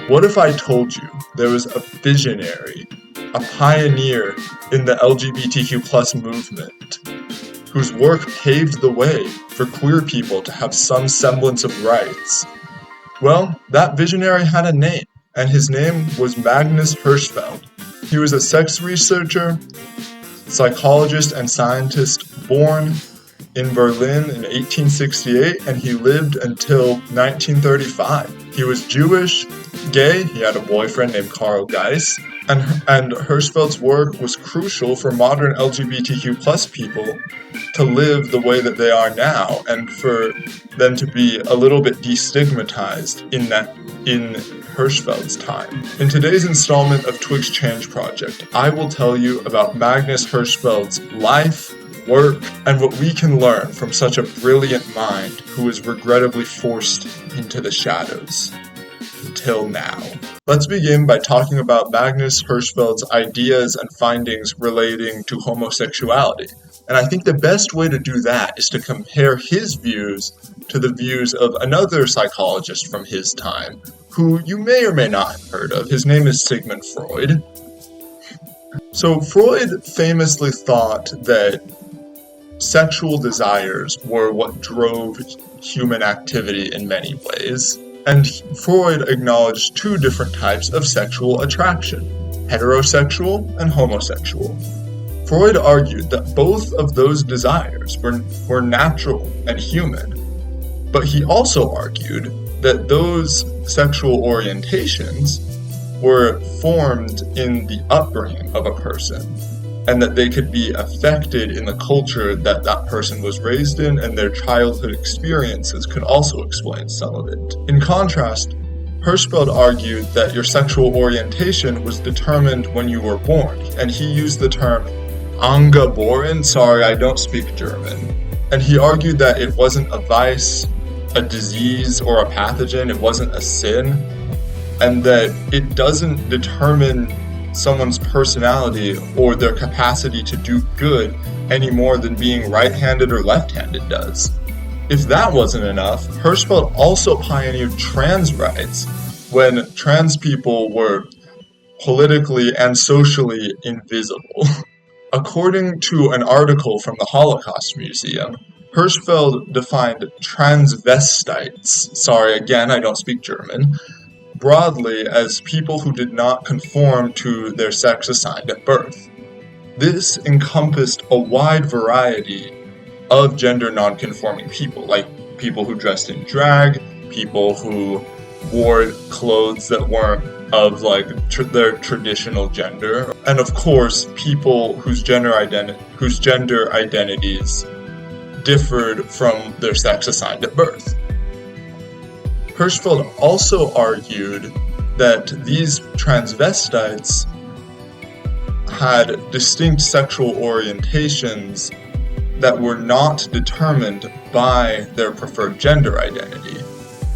What if I told you there was a visionary, a pioneer in the LGBTQ plus movement, whose work paved the way for queer people to have some semblance of rights? Well, that visionary had a name, and his name was Magnus Hirschfeld. He was a sex researcher, psychologist, and scientist born in Berlin in 1868, and he lived until 1935. He was Jewish, gay, he had a boyfriend named Carl Geiss, and Hirschfeld's work was crucial for modern LGBTQ plus people to live the way that they are now, and for them to be a little bit destigmatized in Hirschfeld's time. In today's installment of Twig's Change Project, I will tell you about Magnus Hirschfeld's life, work, and what we can learn from such a brilliant mind who was regrettably forced into the shadows. Until now. Let's begin by talking about Magnus Hirschfeld's ideas and findings relating to homosexuality. And I think the best way to do that is to compare his views to the views of another psychologist from his time, who you may or may not have heard of. His name is Sigmund Freud. So Freud famously thought that sexual desires were what drove human activity in many ways. And Freud acknowledged two different types of sexual attraction, heterosexual and homosexual. Freud argued that both of those desires were natural and human, but he also argued that those sexual orientations were formed in the upbringing of a person, and that they could be affected in the culture that that person was raised in, and their childhood experiences could also explain some of it. In contrast, Hirschfeld argued that your sexual orientation was determined when you were born, and he used the term angeboren, sorry, I don't speak German, and he argued that it wasn't a vice, a disease, or a pathogen, it wasn't a sin, and that it doesn't determine someone's personality or their capacity to do good any more than being right-handed or left-handed does. If that wasn't enough, Hirschfeld also pioneered trans rights when trans people were politically and socially invisible. According to an article from the Holocaust Museum, Hirschfeld defined transvestites, sorry again I don't speak German, broadly as people who did not conform to their sex assigned at birth. This encompassed a wide variety of gender non-conforming people, like people who dressed in drag, people who wore clothes that weren't of their traditional gender, and of course people whose gender identities differed from their sex assigned at birth. Hirschfeld also argued that these transvestites had distinct sexual orientations that were not determined by their preferred gender identity,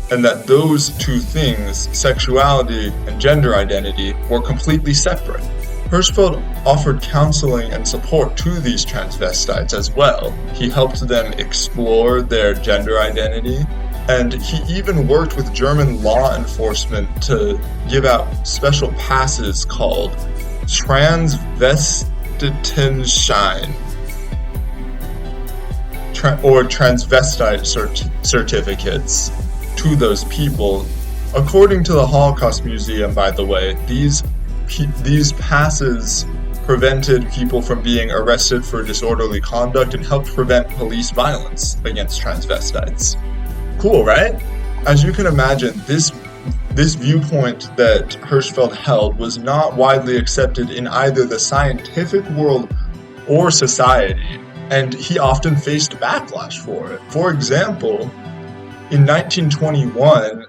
and that those two things, sexuality and gender identity, were completely separate. Hirschfeld offered counseling and support to these transvestites as well. He helped them explore their gender identity, and he even worked with German law enforcement to give out special passes called Transvestitenschein, or transvestite certificates to those people. According to the Holocaust Museum, by the way, these passes prevented people from being arrested for disorderly conduct and helped prevent police violence against transvestites. Cool, right? As you can imagine, this viewpoint that Hirschfeld held was not widely accepted in either the scientific world or society, and he often faced backlash for it. For example, in 1921,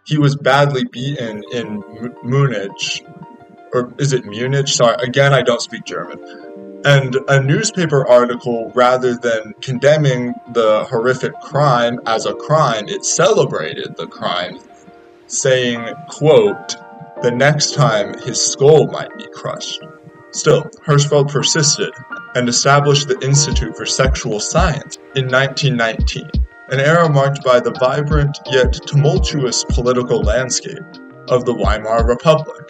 he was badly beaten in Munich, or is it Munich? Sorry, again, I don't speak German. And a newspaper article, rather than condemning the horrific crime as a crime, it celebrated the crime, saying, quote, "The next time his skull might be crushed." Still, Hirschfeld persisted and established the Institute for Sexual Science in 1919, an era marked by the vibrant yet tumultuous political landscape of the Weimar Republic.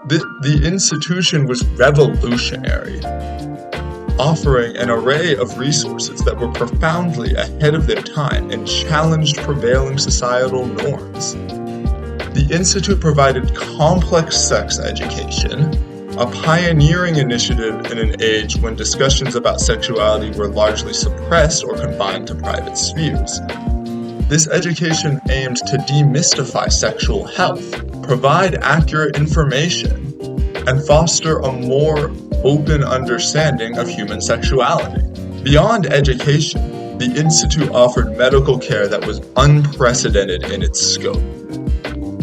The institution was revolutionary, offering an array of resources that were profoundly ahead of their time and challenged prevailing societal norms. The Institute provided complex sex education, a pioneering initiative in an age when discussions about sexuality were largely suppressed or confined to private spheres. This education aimed to demystify sexual health, provide accurate information, and foster a more open understanding of human sexuality. Beyond education, the Institute offered medical care that was unprecedented in its scope.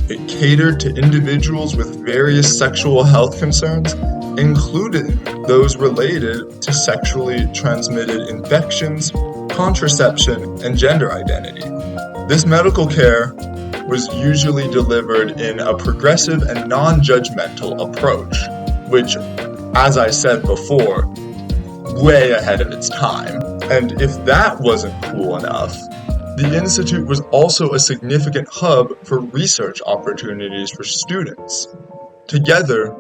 It catered to individuals with various sexual health concerns, including those related to sexually transmitted infections, contraception, and gender identity. This medical care was usually delivered in a progressive and non-judgmental approach, which, as I said before, way ahead of its time. And if that wasn't cool enough, the Institute was also a significant hub for research opportunities for students. Together,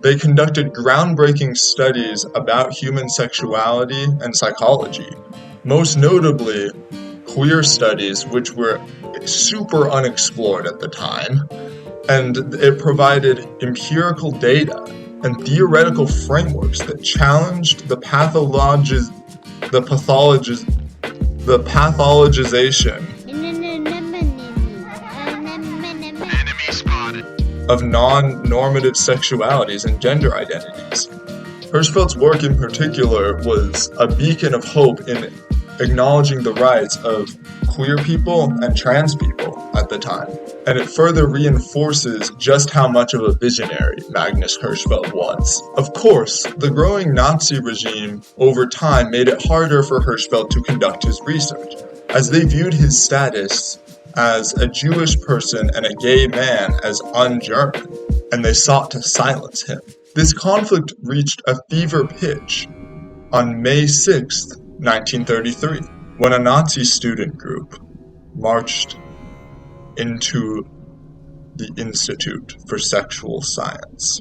they conducted groundbreaking studies about human sexuality and psychology, most notably queer studies, which were super unexplored at the time, and it provided empirical data and theoretical frameworks that challenged the pathologization of non-normative sexualities and gender identities. Hirschfeld's work in particular was a beacon of hope in acknowledging the rights of queer people and trans people at the time, and it further reinforces just how much of a visionary Magnus Hirschfeld was. Of course, the growing Nazi regime over time made it harder for Hirschfeld to conduct his research, as they viewed his status as a Jewish person and a gay man as un-German, and they sought to silence him. This conflict reached a fever pitch on May 6th, 1933, when a Nazi student group marched into the Institute for Sexual Science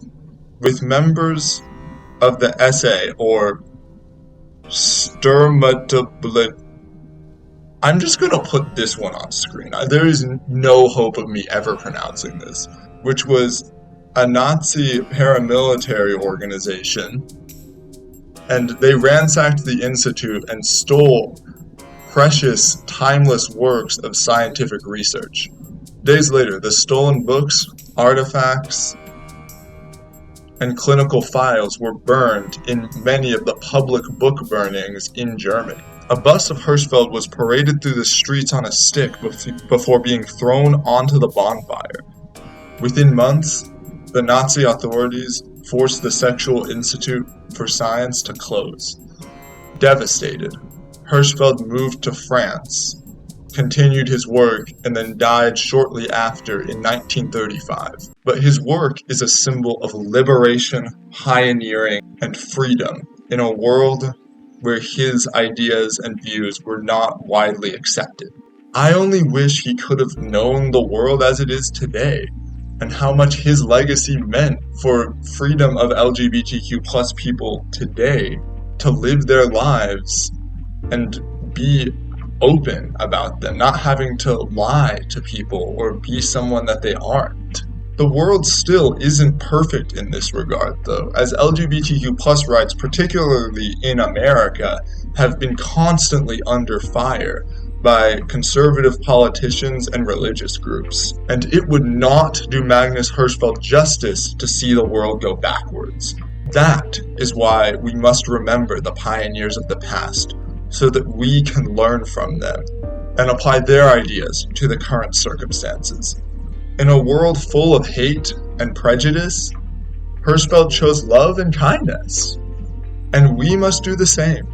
with members of the SA, or Sturmabteilung. I'm just going to put this one on screen. There is no hope of me ever pronouncing this, which was a Nazi paramilitary organization, and they ransacked the Institute and stole precious, timeless works of scientific research. Days later, the stolen books, artifacts, and clinical files were burned in many of the public book burnings in Germany. A bust of Hirschfeld was paraded through the streets on a stick before being thrown onto the bonfire. Within months, the Nazi authorities forced the Sexual Institute for Science to close. Devastated, Hirschfeld moved to France, continued his work, and then died shortly after in 1935. But his work is a symbol of liberation, pioneering, and freedom in a world where his ideas and views were not widely accepted. I only wish he could have known the world as it is today, and how much his legacy meant for freedom of LGBTQ plus people today to live their lives and be open about them, not having to lie to people or be someone that they aren't. The world still isn't perfect in this regard, though, as LGBTQ plus rights, particularly in America, have been constantly under fire by conservative politicians and religious groups. And it would not do Magnus Hirschfeld justice to see the world go backwards. That is why we must remember the pioneers of the past, so that we can learn from them and apply their ideas to the current circumstances. In a world full of hate and prejudice, Hirschfeld chose love and kindness. And we must do the same.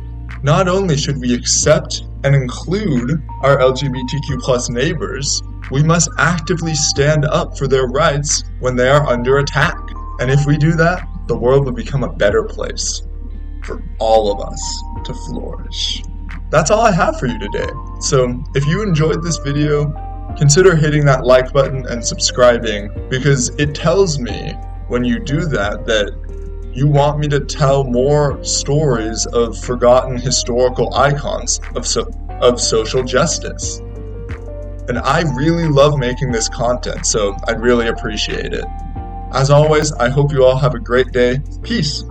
Not only should we accept and include our LGBTQ plus neighbors, we must actively stand up for their rights when they are under attack. And if we do that, the world will become a better place for all of us to flourish. That's all I have for you today. So if you enjoyed this video, consider hitting that like button and subscribing, because it tells me when you do that you want me to tell more stories of forgotten historical icons of social justice. And I really love making this content, so I'd really appreciate it. As always, I hope you all have a great day. Peace.